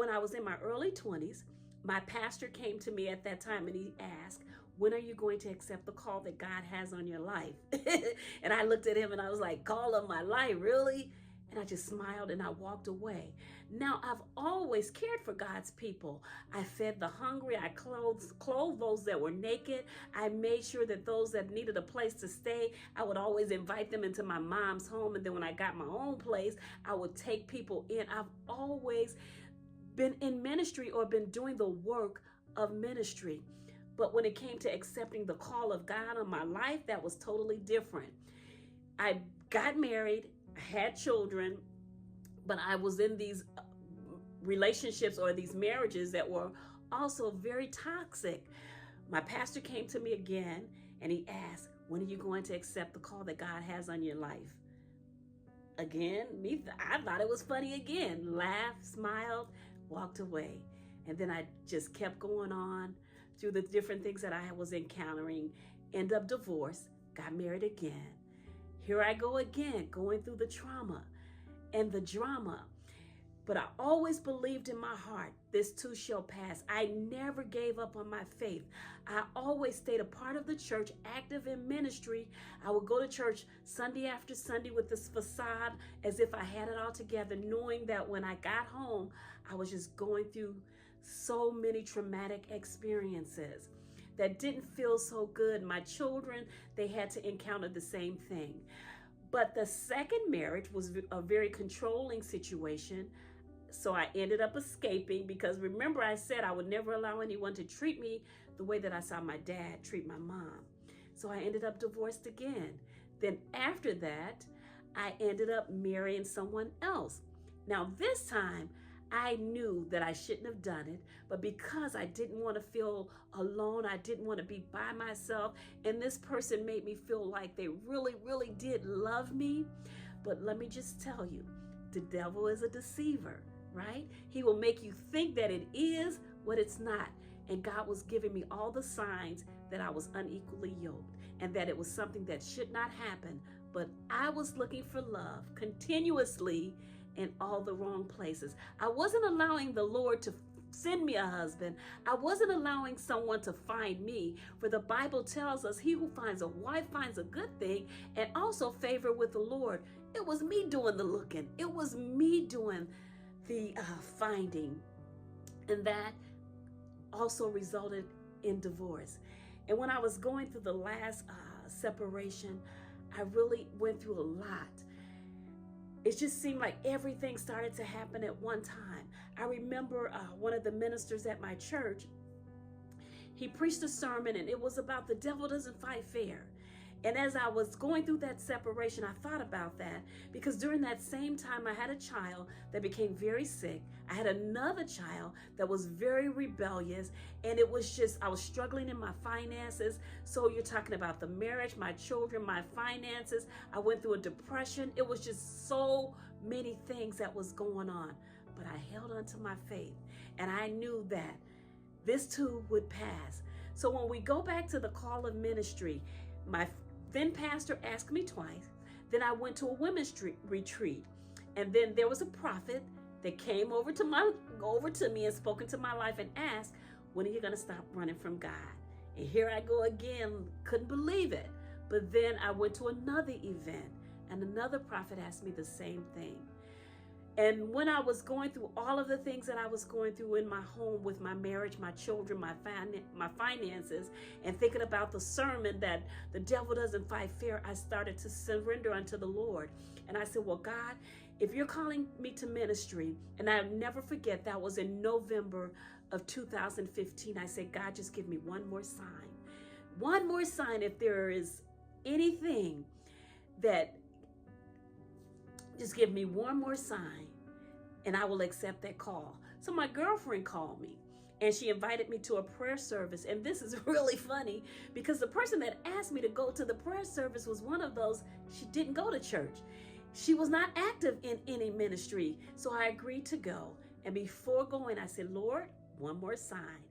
when I was in my early 20s, my pastor came to me at that time and he asked, when are you going to accept the call that God has on your life? And I looked at him and I was like, call of my life, really? And I just smiled and I walked away. Now, I've always cared for God's people. I fed the hungry. I clothed those that were naked. I made sure that those that needed a place to stay, I would always invite them into my mom's home. And then when I got my own place, I would take people in. I've always been in ministry or been doing the work of ministry. But when it came to accepting the call of God on my life, that was totally different. I got married, I had children, but I was in these relationships or these marriages that were also very toxic. My pastor came to me again and he asked, when are you going to accept the call that God has on your life? Again, I thought it was funny again. Laughed, smiled, walked away. And then I just kept going on through the different things that I was encountering. End up divorced, got married again. Here I go again, going through the trauma and the drama. But I always believed in my heart, this too shall pass. I never gave up on my faith. I always stayed a part of the church, active in ministry. I would go to church Sunday after Sunday with this facade as if I had it all together, knowing that when I got home, I was just going through so many traumatic experiences that didn't feel so good. My children, they had to encounter the same thing. But the second marriage was a very controlling situation. So I ended up escaping because remember I said I would never allow anyone to treat me the way that I saw my dad treat my mom. So I ended up divorced again. Then after that, I ended up marrying someone else. Now this time, I knew that I shouldn't have done it, but because I didn't want to feel alone, I didn't want to be by myself, and this person made me feel like they really, really did love me. But let me just tell you, the devil is a deceiver, right? He will make you think that it is what it's not. And God was giving me all the signs that I was unequally yoked and that it was something that should not happen. But I was looking for love continuously in all the wrong places. I wasn't allowing the Lord to send me a husband. I wasn't allowing someone to find me. For the Bible tells us he who finds a wife finds a good thing and also favor with the Lord. It was me doing the looking. It was me doing the finding. And that also resulted in divorce. And when I was going through the last separation, I really went through a lot. It just seemed like everything started to happen at one time. I remember one of the ministers at my church, he preached a sermon and it was about the devil doesn't fight fair. And as I was going through that separation, I thought about that because during that same time, I had a child that became very sick. I had another child that was very rebellious. And it was just, I was struggling in my finances. So you're talking about the marriage, my children, my finances. I went through a depression. It was just so many things that was going on. But I held on to my faith and I knew that this too would pass. So when we go back to the call of ministry, my then pastor asked me twice. Then I went to a women's retreat. And then there was a prophet that came over to me and spoke into my life and asked, when are you going to stop running from God? And here I go again, couldn't believe it. But then I went to another event and another prophet asked me the same thing. And when I was going through all of the things that I was going through in my home with my marriage, my children, my finances, and thinking about the sermon that the devil doesn't fight fair, I started to surrender unto the Lord. And I said, well, God, if you're calling me to ministry, and I'll never forget, that was in November of 2015, I said, God, just give me one more sign. One more sign if there is anything that just give me one more sign and I will accept that call. So my girlfriend called me and she invited me to a prayer service. And this is really funny because the person that asked me to go to the prayer service was one of those, she didn't go to church. She was not active in any ministry. So I agreed to go. And before going, I said, Lord, one more sign.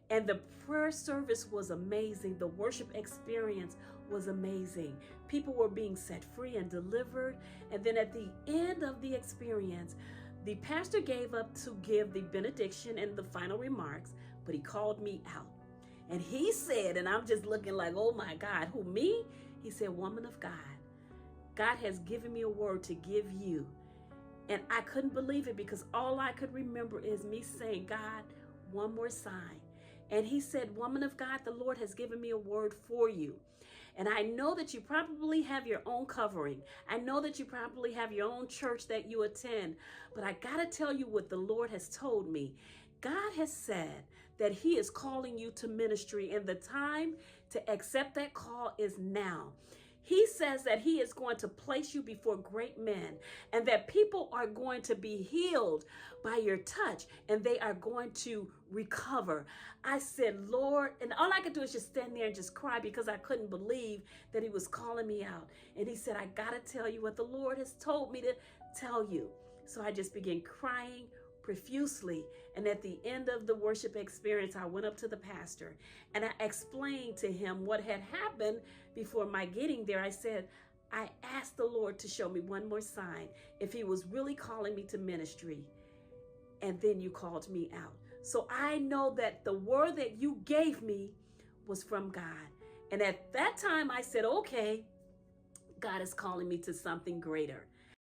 And the prayer service was amazing. The worship experience was amazing. People were being set free and delivered. And then at the end of the experience, The pastor gave up to give the benediction and the final remarks, but he called me out. And he said, and I'm just looking like, oh my God, who, me? He said, woman of God, God has given me a word to give you. And I couldn't believe it because all I could remember is me saying, God, one more sign. And he said, woman of God, the Lord has given me a word for you. And I know that you probably have your own covering. I know that you probably have your own church that you attend. But I got to tell you what the Lord has told me. God has said that he is calling you to ministry, and the time to accept that call is now. He says that he is going to place you before great men, and that people are going to be healed by your touch, and they are going to recover. I said, Lord, and all I could do is just stand there and just cry because I couldn't believe that he was calling me out. And he said, I got to tell you what the Lord has told me to tell you. So I just began crying profusely. And at the end of the worship experience, I went up to the pastor and I explained to him what had happened before my getting there. I said, I asked the Lord to show me one more sign if he was really calling me to ministry. And then you called me out. So I know that the word that you gave me was from God. And at that time I said, okay, God is calling me to something greater.